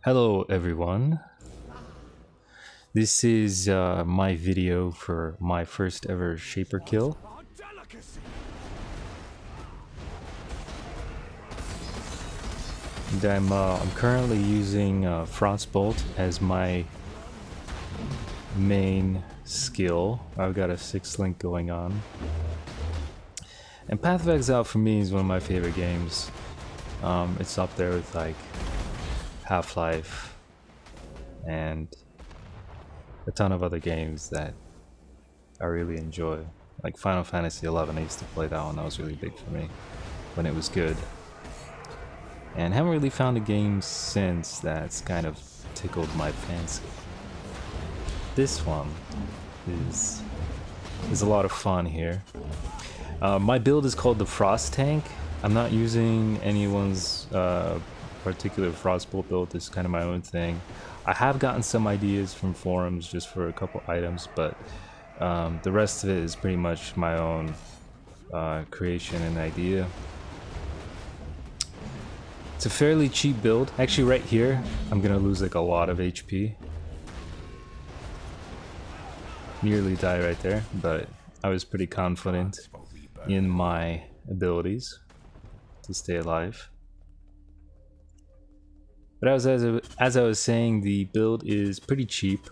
Hello everyone, this is my video for my first ever Shaper kill. And I'm currently using Frostbolt as my main skill. I've got a 6-link going on. And Path of Exile for me is one of my favorite games. It's up there with like Half-Life and a ton of other games that I really enjoy. Like Final Fantasy XI, I used to play that one. That was really big for me when it was good. And haven't really found a game since that's kind of tickled my fancy. This one is a lot of fun here. My build is called the Frostank. I'm not using anyone's particular Frostbolt build. This is kind of my own thing. I have gotten some ideas from forums just for a couple items, but the rest of it is pretty much my own creation and idea. It's a fairly cheap build. Actually, right here, I'm gonna lose like a lot of HP. Nearly die right there, but I was pretty confident in my abilities to stay alive. But as I was saying, the build is pretty cheap,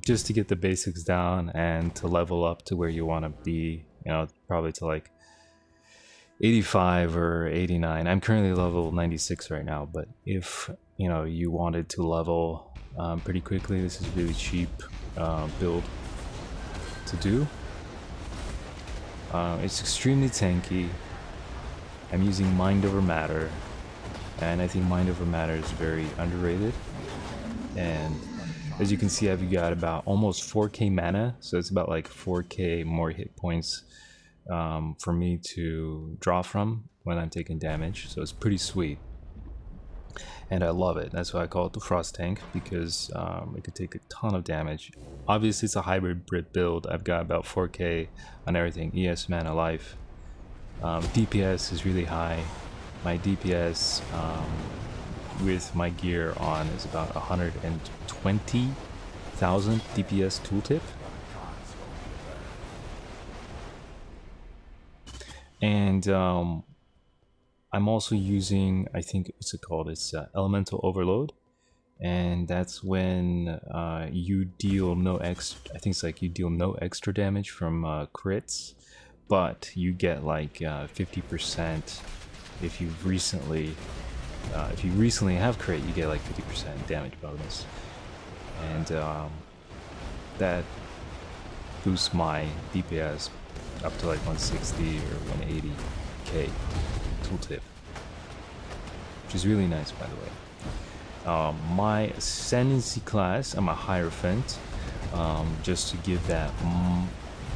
just to get the basics down and to level up to where you want to be, you know, probably to like 85 or 89. I'm currently level 96 right now, but if, you know, you wanted to level pretty quickly, this is really cheap build to do. It's extremely tanky. I'm using Mind Over Matter, and I think Mind Over Matter is very underrated. And as you can see, I've got about almost 4k mana, so it's about like 4k more hit points for me to draw from when I'm taking damage, so it's pretty sweet. And I love it. That's why I call it the Frostank, because it could take a ton of damage. Obviously, it's a hybrid build. I've got about 4k on everything, ES, mana, life. DPS is really high. My DPS with my gear on is about 120,000 DPS tooltip. And I'm also using, I think, what's it called? It's Elemental Overload. And that's when you deal no extra, I think it's like you deal no extra damage from crits, but you get like 50% if you recently have crit, you get like 50% damage bonus. And that boosts my DPS up to like 160 or 180k tooltip, which is really nice, by the way. My Ascendancy class, I'm a Hierophant, just to give that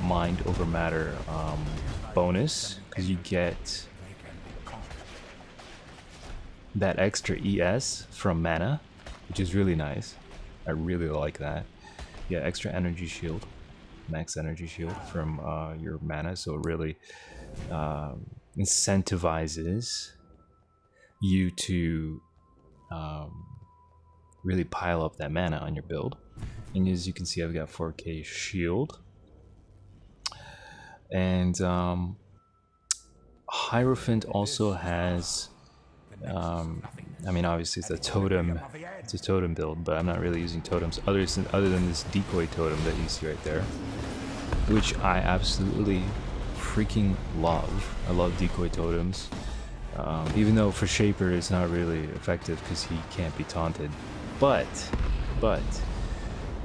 Mind Over Matter bonus, because you get that extra ES from mana, which is really nice. I really like that. Yeah, extra energy shield, max energy shield from your mana, so it really incentivizes you to really pile up that mana on your build. And as you can see, I've got 4k shield. And Hierophant also has I mean, obviously it's a totem build, but I'm not really using totems other than this decoy totem that you see right there, which I absolutely freaking love. I love decoy totems, even though for Shaper it's not really effective because he can't be taunted, but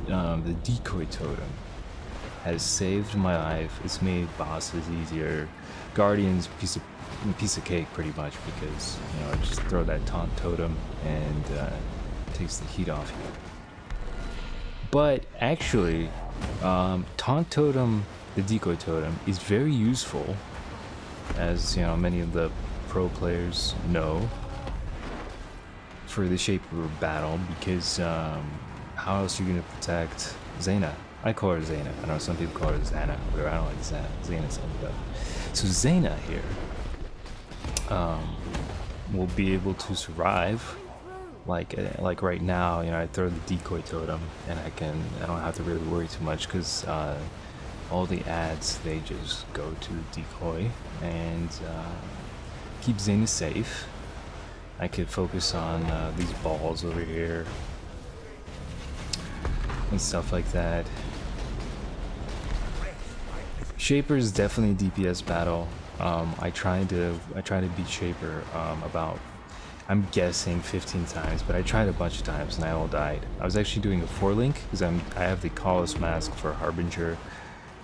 the decoy totem has saved my life. It's made bosses easier, Guardians piece of cake pretty much, because, you know, I just throw that taunt totem and takes the heat off you. But actually, taunt totem, the decoy totem, is very useful, as you know, many of the pro players know, for the Shaper battle, because how else are you going to protect Xena? I call her Xena. I know some people call her Xana, but I don't like Xana. Xena sounds better. So Xena here will be able to survive like right now, you know, I throw the decoy totem, and I don't have to really worry too much because all the ads, they just go to decoy and keep Zane safe. I could focus on these balls over here and stuff like that. Shaper is definitely a DPS battle. I tried to beat Shaper about, I'm guessing 15 times, but I tried a bunch of times and I all died. I was actually doing a 4-link because I have the Colossus mask for Harbinger,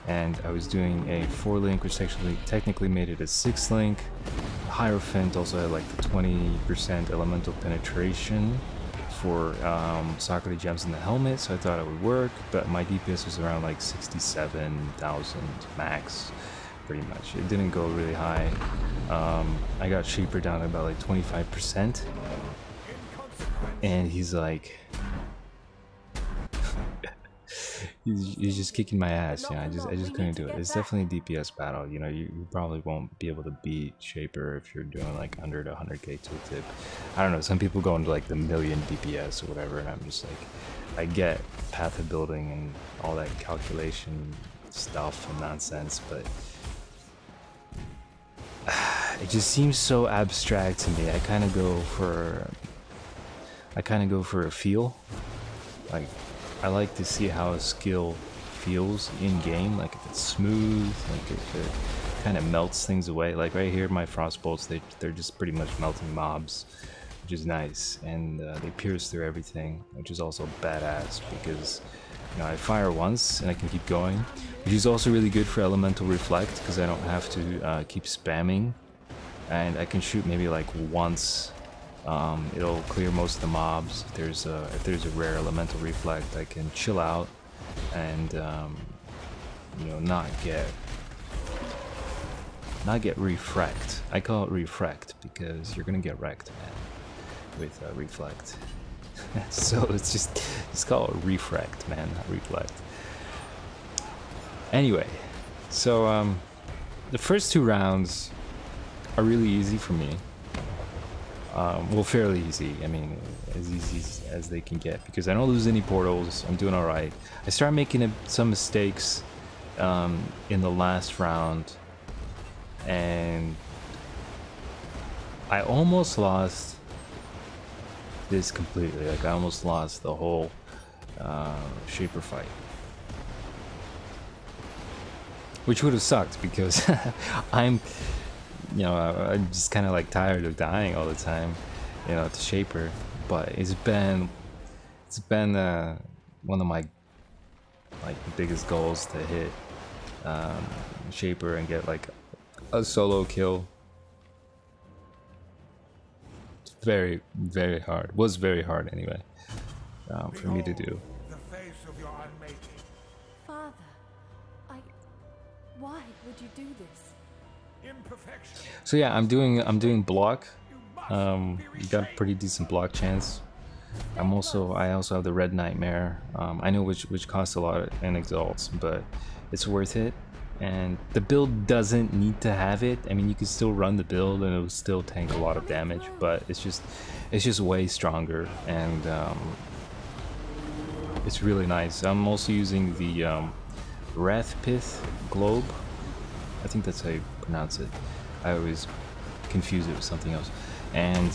and I was doing a 4-link, which actually technically made it a 6-link. Hierophant also had like the 20% elemental penetration for Sakura gems in the helmet, so I thought it would work, but my DPS was around like 67,000 max, pretty much. It didn't go really high. I got Shaper down to about like 25%, and he's like, he's just kicking my ass. You know, I just couldn't do it. It's definitely a DPS battle. You know, you probably won't be able to beat Shaper if you're doing like under the 100k tooltip. I don't know, some people go into like the million DPS or whatever, and I'm just like, I get path of building and all that calculation stuff and nonsense, but it just seems so abstract to me. I kind of go for a feel. Like, I like to see how a skill feels in game, like if it's smooth, like if it kind of melts things away. Like right here, my Frostbolts, they're just pretty much melting mobs, which is nice, and they pierce through everything, which is also badass because, you know, I fire once and I can keep going, which is also really good for elemental reflect because I don't have to keep spamming, and I can shoot maybe like once. It'll clear most of the mobs. If there's a rare elemental reflect, I can chill out and you know, not get refrect. I call it refrect because you're gonna get wrecked, man, with reflect. So it's called refrect, man, not reflect. Anyway, so the first 2 rounds are really easy for me. Well, fairly easy. I mean, as easy as they can get because I don't lose any portals. I'm doing all right. I started making some mistakes in the last round, and I almost lost this completely. Like, I almost lost the whole Shaper fight, which would have sucked because I'm just kind of like tired of dying all the time, you know, to Shaper. But it's been one of my like biggest goals to hit Shaper and get like a solo kill. It's very, very hard. Was very hard anyway, for me to do. Father, why would you do this? So yeah, I'm doing block. You got a pretty decent block chance. I also have the Red Nightmare. I know which costs a lot and exalts, but it's worth it. And the build doesn't need to have it. I mean, you can still run the build and it'll still tank a lot of damage, but it's just way stronger, and it's really nice. I'm also using the Wrathpith Globe. I think that's how you pronounce it. I always confuse it with something else. And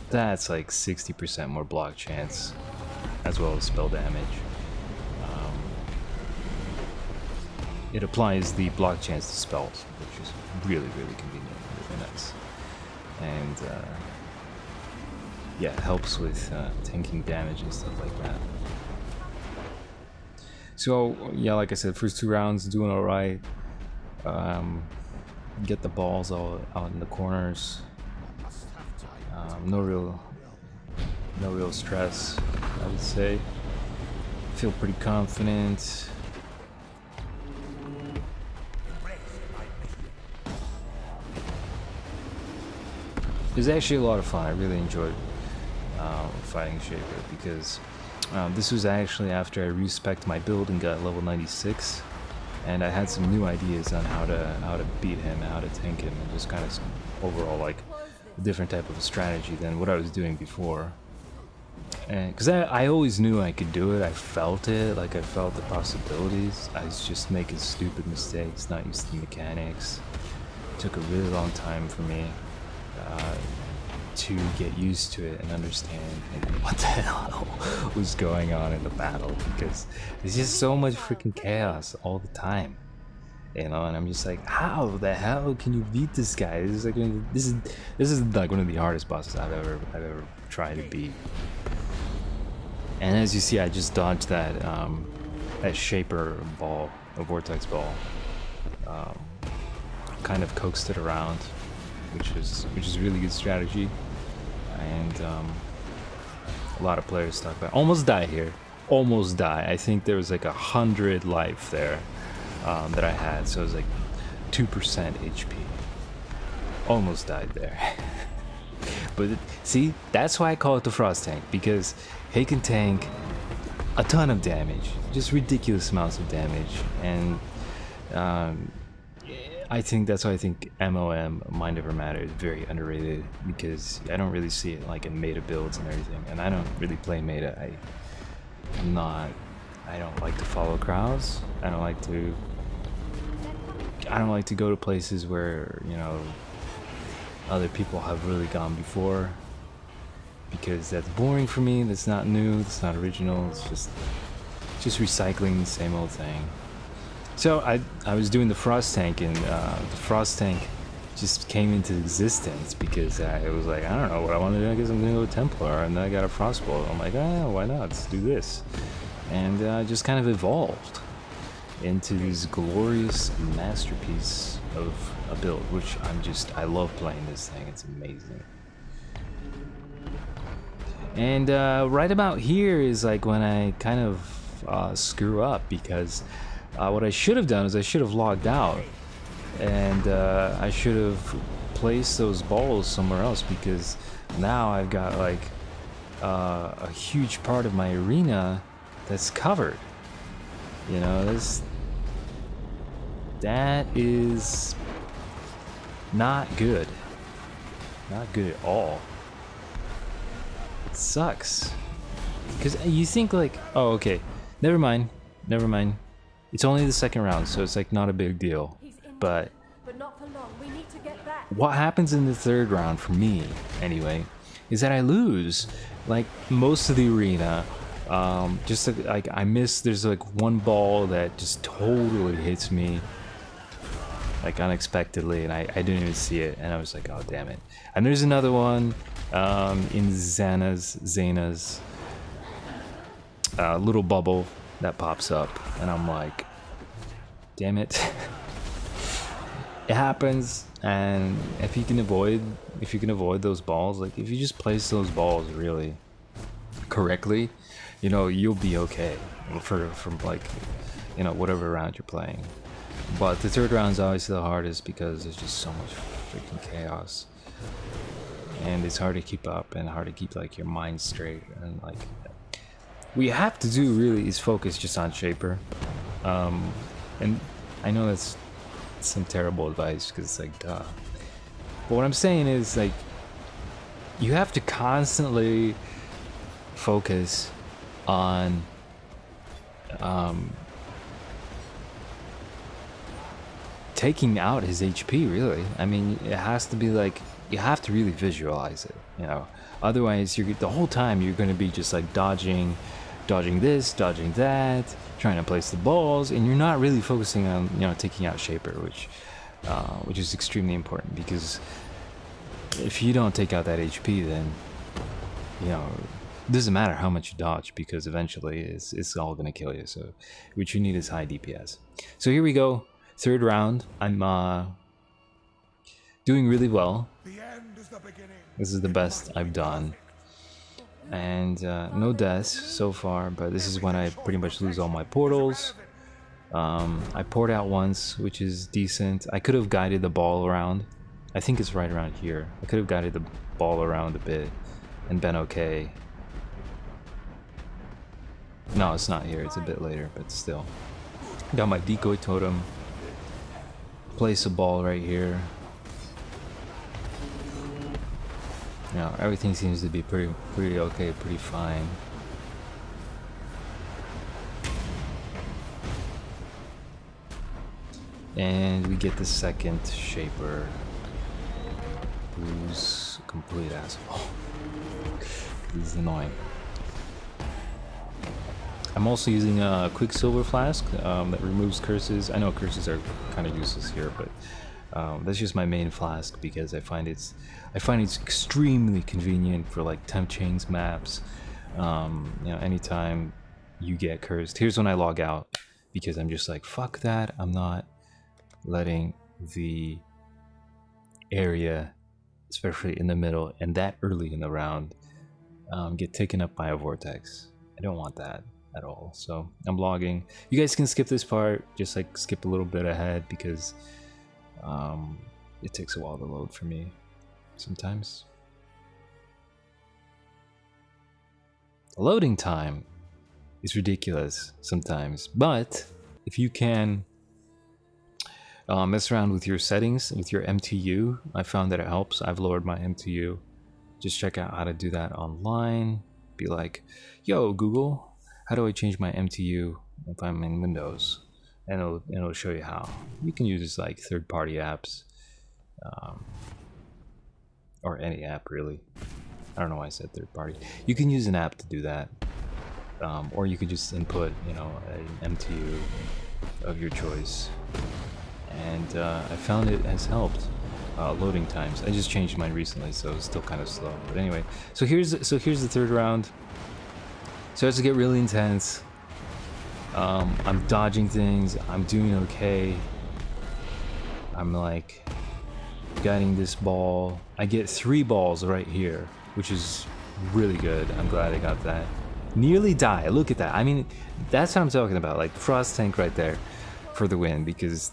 that's like 60% more block chance, as well as spell damage. It applies the block chance to spells, which is really, really convenient, really nice. And yeah, it helps with tanking damage and stuff like that. So yeah, like I said, first 2 rounds doing all right. Get the balls all out in the corners. No real stress, I would say. Feel pretty confident. It was actually a lot of fun. I really enjoyed fighting Shaper because this was actually after I respec'd my build and got level 96, and I had some new ideas on how to beat him, how to tank him, and just kind of some overall like a different type of a strategy than what I was doing before. And because I always knew I could do it, I felt it, like I felt the possibilities. I was just making stupid mistakes, not used to the mechanics. It took a really long time for me to get used to it and understand what the hell was going on in the battle, because there's just so much freaking chaos all the time, you know. And I'm just like, how the hell can you beat this guy? This is like one of the hardest bosses I've ever tried to beat. And as you see, I just dodged that that shaper ball, a vortex ball. Kind of coaxed it around, which is really good strategy. And a lot of players talk about almost die here, almost die. I think there was like 100 life there that I had, so it was like 2% HP. Almost died there. But see, that's why I call it the Frostank, because he can tank a ton of damage, just ridiculous amounts of damage. And I think that's why I think MOM, Mind Over Matter, is very underrated, because I don't really see it like in meta builds and everything. And I don't really play meta. I don't like to follow crowds. I don't like to go to places where, you know, other people have really gone before, because that's boring for me. That's not new, that's not original. It's just recycling the same old thing. So I was doing the Frostank, and the Frostank just came into existence because I was like, I don't know what I want to do. I guess I'm gonna go with Templar, and then I got a Frostbolt. I'm like, oh, why not? Let's do this. And just kind of evolved into this glorious masterpiece of a build, which I love playing this thing. It's amazing. And right about here is like when I kind of screw up, because what I should have done is I should have logged out, and I should have placed those balls somewhere else, because now I've got like a huge part of my arena that's covered. You know, that is not good. Not good at all. It sucks. Because you think like, oh, okay, never mind. It's only the second round, so it's like not a big deal. But not for long. We need to get back. What happens in the third round, for me anyway, is that I lose like most of the arena. Just like I miss, there's like one ball that just totally hits me like unexpectedly, and I didn't even see it, and I was like, oh damn it. And there's another one in Xana's little bubble that pops up, and I'm like, damn it. It happens. And if you can avoid those balls, like if you just place those balls really correctly, you know, you'll be okay from like, you know, whatever round you're playing. But the third round is obviously the hardest, because there's just so much freaking chaos, and it's hard to keep up and hard to keep like your mind straight. And like, what you have to do really is focus just on Shaper. And I know that's some terrible advice, because it's like, duh. But what I'm saying is, like, you have to constantly focus on taking out his HP, really. I mean, it has to be like, you have to really visualize it, you know. Otherwise, the whole time you're going to be just like dodging this, dodging that, trying to place the balls, and you're not really focusing on, you know, taking out Shaper, which is extremely important, because if you don't take out that HP, then, you know, it doesn't matter how much you dodge, because eventually it's all going to kill you. So what you need is high DPS. So here we go, third round. I'm doing really well. This is the best I've done. And no deaths so far, but this is when I pretty much lose all my portals. I poured out once, which is decent. I could have guided the ball around. I think it's right around here. I could have guided the ball around a bit and been okay. No, it's not here. It's a bit later, but still. Got my decoy totem. Place a ball right here. You know, everything seems to be pretty okay, pretty fine. And we get the second Shaper, who's a complete asshole. He's annoying. I'm also using a Quicksilver Flask that removes curses. I know curses are kind of useless here, but that's just my main flask because I find it's extremely convenient for like temp chains maps. You know, anytime you get cursed. Here's when I log out because I'm just like, fuck that. I'm not letting the area, especially in the middle and that early in the round, get taken up by a vortex. I don't want that at all. So I'm logging. You guys can skip this part, just like skip a little bit ahead because it takes a while to load for me sometimes. The loading time is ridiculous sometimes, but if you can mess around with your settings, with your MTU, I found that it helps. I've lowered my MTU. Just check out how to do that online. Be like, yo Google, how do I change my MTU if I'm in Windows? And it'll show you how. You can use like third-party apps, or any app really. I don't know why I said third-party. You can use an app to do that, or you could just input, you know, an MTU of your choice. And I found it has helped. Loading times. I just changed mine recently, so it's still kind of slow. But anyway, so here's the third round. So as to get really intense. I'm dodging things. I'm doing okay. I'm like guiding this ball. I get 3 balls right here, which is really good. I'm glad I got that. Nearly die. Look at that. I mean, that's what I'm talking about. Like Frostank right there for the win, because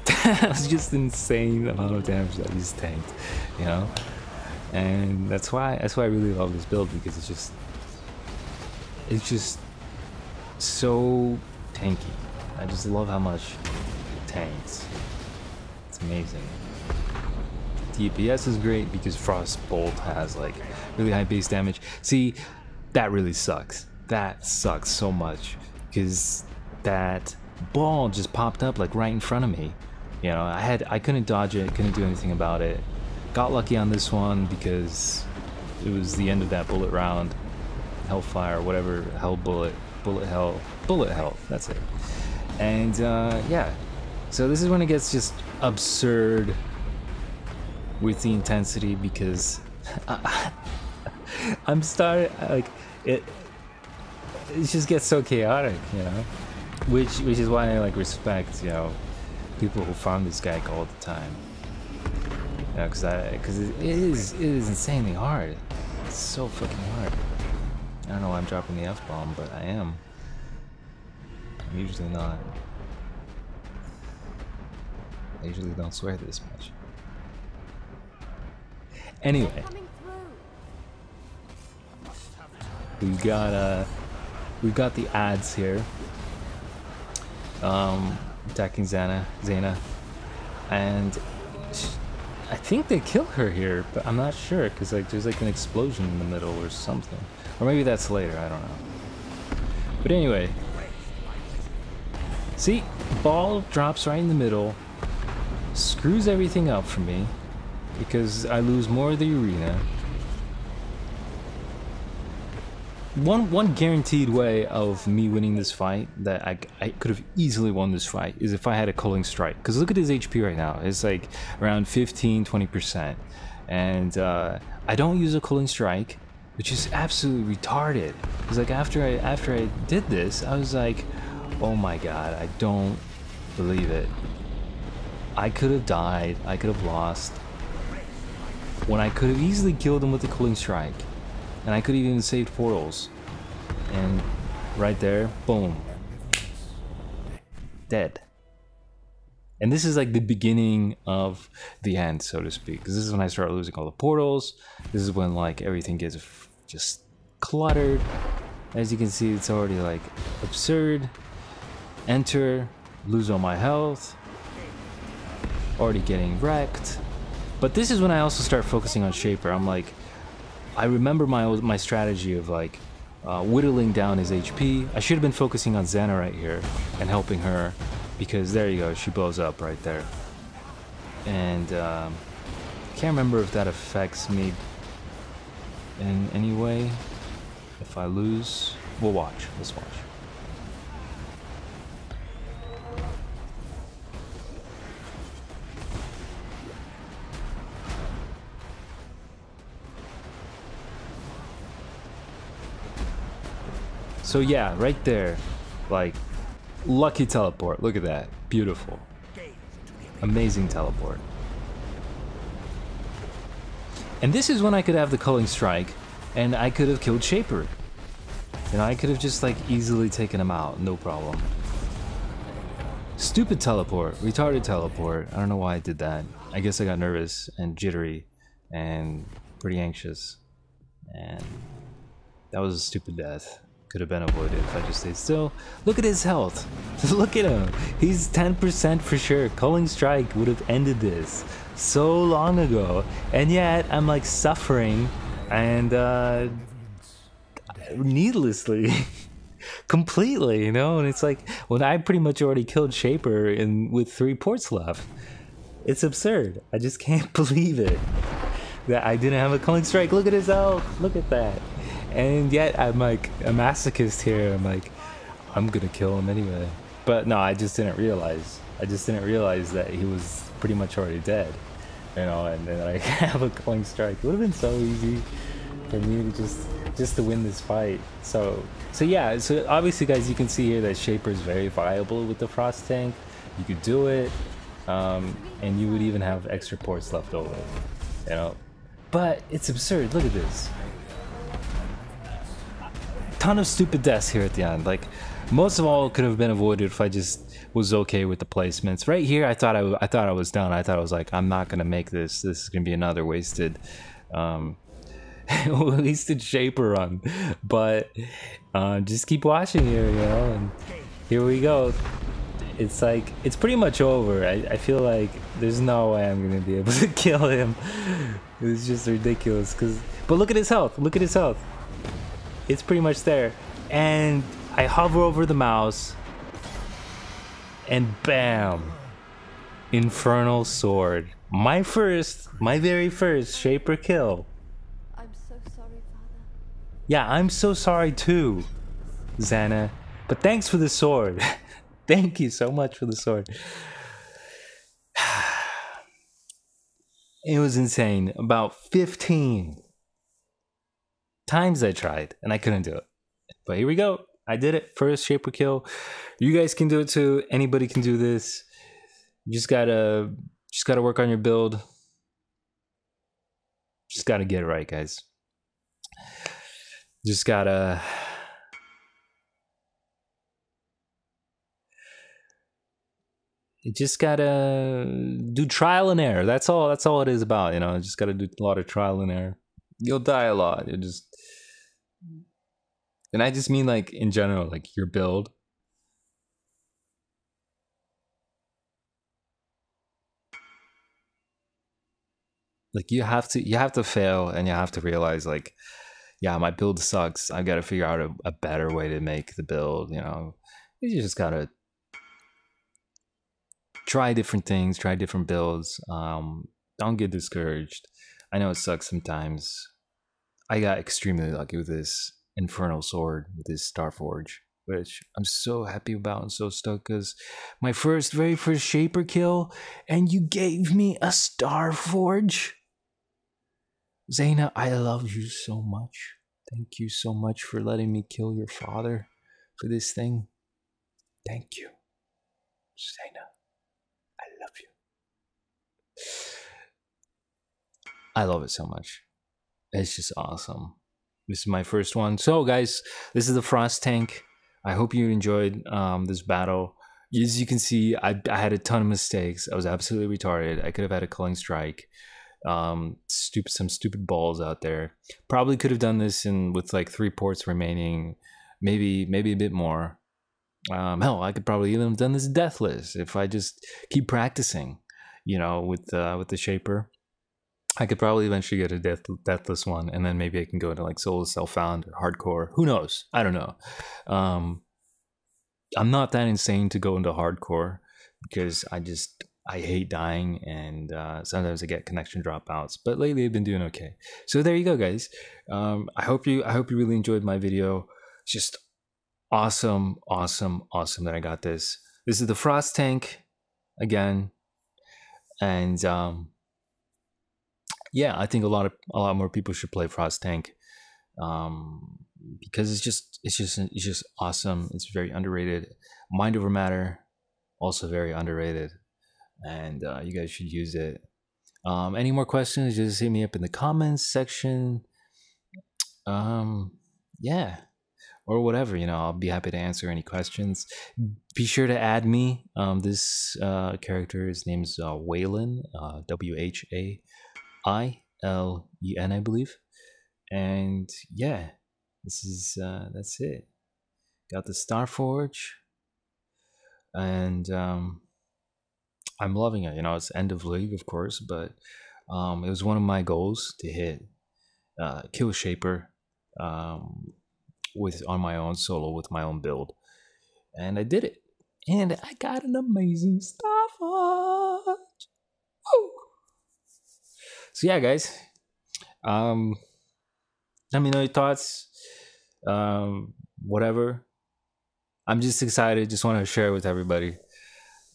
that was just insane amount of damage that he's tanked, you know. And that's why I really love this build, because it's just so tanky. I just love how much it tanks. It's amazing. DPS is great because Frostbolt has like really high base damage. See, that really sucks. That sucks so much because that ball just popped up like right in front of me. You know, I couldn't dodge it, couldn't do anything about it. Got lucky on this one because it was the end of that bullet round. Hellfire, whatever, hell bullet, bullet hell, that's it. And yeah, so this is when it gets just absurd with the intensity, because I'm starting, like, it just gets so chaotic, you know, which is why I like respect, you know, people who farm this guy all the time, you know, because it is insanely hard. It's so fucking hard. I don't know why I'm dropping the F-bomb, but I am. I'm usually not. I usually don't swear this much. Anyway, we've got the ads here. Attacking Xana, and I think they kill her here, but I'm not sure because like there's like an explosion in the middle or something, or maybe that's later. I don't know. But anyway, see, ball drops right in the middle, screws everything up for me because I lose more of the arena. One guaranteed way of me winning this fight that I could have easily won this fight is if I had a culling strike, because look at his HP right now. It's like around 15-20%, and I don't use a culling strike, which is absolutely retarded. Because like after I did this, I was like, oh my god, I don't believe it. I could have died, I could have lost, when I could have easily killed him with the culling strike. And I could have even saved portals. And right there, boom. Dead. And this is like the beginning of the end, so to speak. Because this is when I start losing all the portals. This is when like everything gets just cluttered. As you can see, it's already like absurd. Enter, lose all my health. Already getting wrecked. But this is when I also start focusing on Shaper. I'm like, I remember my strategy of like whittling down his HP. I should have been focusing on Xana right here and helping her, because there you go, she blows up right there. And I can't remember if that affects me in any way. If I lose, we'll watch. Let's watch. So yeah, right there, like, lucky teleport. Look at that. Beautiful. Amazing teleport. And this is when I could have the culling strike, and I could have killed Shaper. You know, I could have just like easily taken him out, no problem. Stupid teleport, retarded teleport. I don't know why I did that. I guess I got nervous and jittery and pretty anxious. And that was a stupid death. Could have been avoided if I just stayed still. Look at his health. Look at him. He's 10% for sure. Culling strike would have ended this so long ago. And yet I'm like suffering and needlessly. Completely, you know? And it's like when I pretty much already killed Shaper with 3 ports left. It's absurd. I just can't believe it. That I didn't have a culling strike. Look at his health. Look at that. And yet I'm like a masochist here. I'm like, I'm gonna kill him anyway. But no, I just didn't realize. I just didn't realize that he was pretty much already dead. You know, and then I have a culling strike. It would have been so easy for me to just to win this fight. So yeah, so obviously guys, you can see here that Shaper is very viable with the Frostank. You could do it, and you would even have extra ports left over, you know. But it's absurd. Look at this. Ton of stupid deaths here at the end. Like, most of all could have been avoided if I just was okay with the placements. Right here, I thought I was done. I thought I was like, I'm not gonna make this. This is gonna be another wasted, wasted Shaper run. But just keep watching here, you know. And here we go. It's like, it's pretty much over. I feel like there's no way I'm gonna be able to kill him. It's just ridiculous. But look at his health. Look at his health. It's pretty much there. And I hover over the mouse. And bam. Infernal Sword. My very first Shaper kill. I'm so sorry, Father. Yeah, I'm so sorry too, Xana. But thanks for the sword. Thank you so much for the sword. It was insane. About 15 times I tried and I couldn't do it. But here we go. I did it. First Shaper kill. You guys can do it too. Anybody can do this. You just gotta work on your build. Just gotta get it right, guys. Just gotta do trial and error. That's all it is about, you know. Just gotta do a lot of trial and error. You'll die a lot. And I just mean like in general, like your build. Like you have to fail, and you have to realize like, yeah, my build sucks. I've got to figure out a better way to make the build, you know. You just gotta try different things, try different builds. Don't get discouraged. I know it sucks sometimes. I got extremely lucky with this Infernal Sword, with this Starforge, which I'm so happy about and so stoked, because my very first Shaper kill, and you gave me a Starforge? Xana, I love you so much. Thank you so much for letting me kill your father for this thing. Thank you, Xana. I love you. I love it so much. It's just awesome. This is my first one. So guys, this is the Frostank. I hope you enjoyed this battle. As you can see, I had a ton of mistakes. I was absolutely retarded. I could have had a culling strike. Some stupid balls out there. Probably could have done this with like 3 ports remaining, maybe a bit more. Hell, I could probably even have done this deathless if I just keep practicing, you know, with the Shaper. I could probably eventually get a deathless one, and then maybe I can go into like solo self-found or hardcore. Who knows? I don't know. Um, I'm not that insane to go into hardcore because I hate dying, and sometimes I get connection dropouts. But lately I've been doing okay. So there you go, guys. I hope you really enjoyed my video. It's just awesome, awesome, awesome that I got this. This is the Frostank again, and yeah, I think a lot more people should play Frostank, um, because it's just awesome. It's very underrated. Mind over matter, also very underrated, and you guys should use it. Any more questions? Just hit me up in the comments section. Um, yeah, or whatever. You know, I'll be happy to answer any questions. Be sure to add me. This character, his name's Waylon, WHAILEN, I believe. And yeah, this is that's it. Got the Starforge, and I'm loving it. You know, it's end of league, of course, but it was one of my goals to hit Kill Shaper with on my own solo with my own build, and I did it. And I got an amazing Starforge. Woo! So yeah, guys. Um, Let me know your thoughts. Whatever. I'm just excited. Just want to share it with everybody.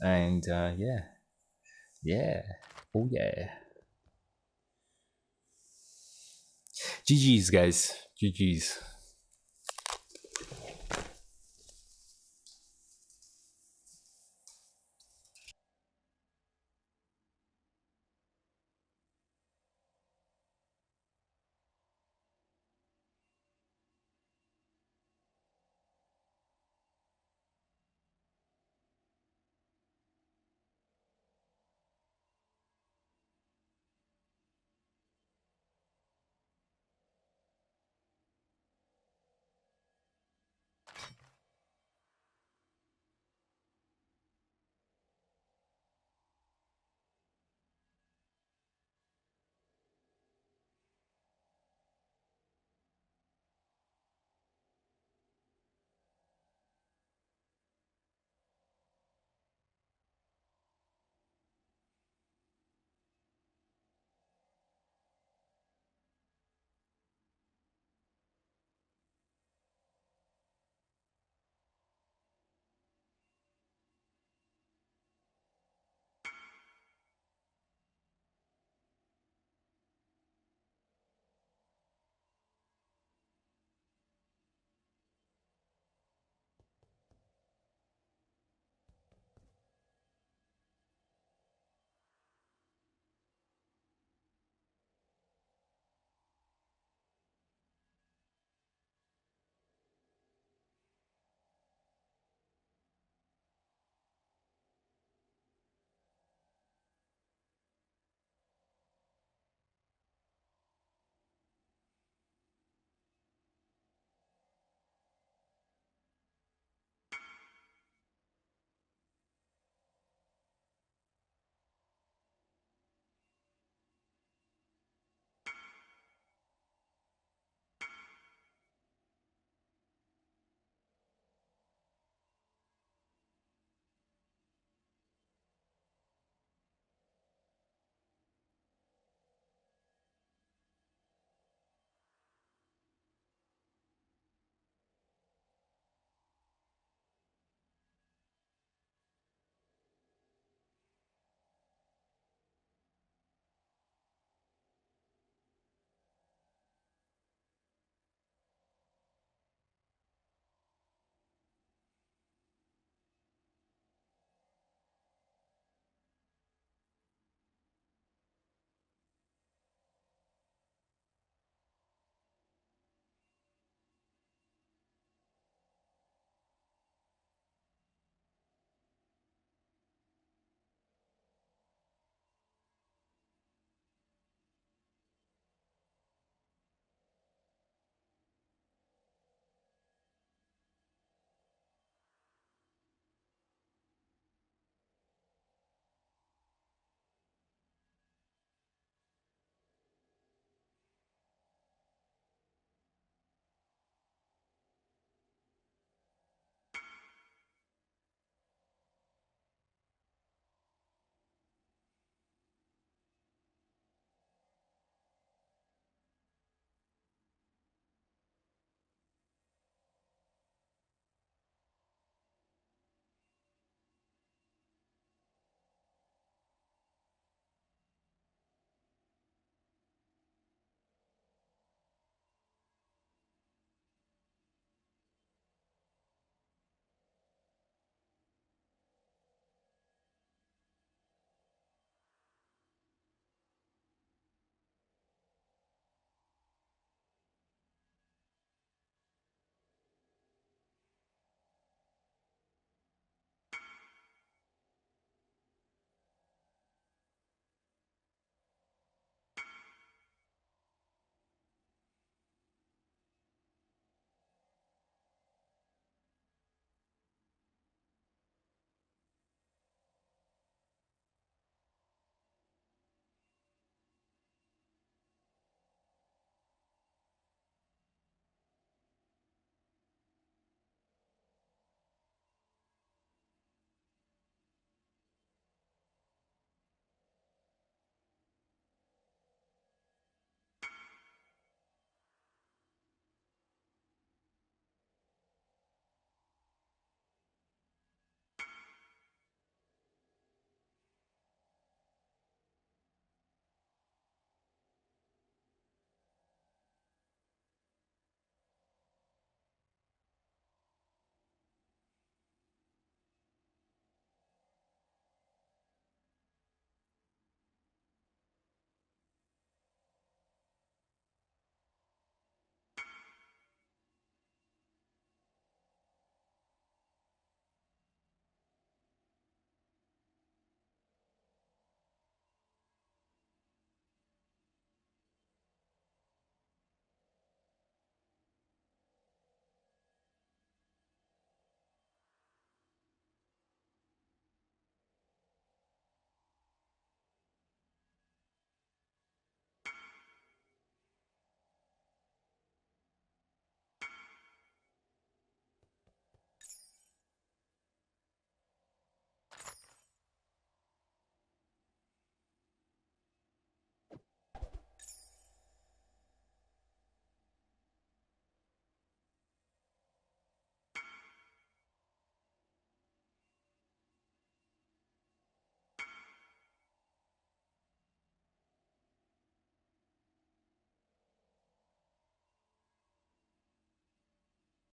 And yeah, yeah, oh yeah. GG's, guys. GG's.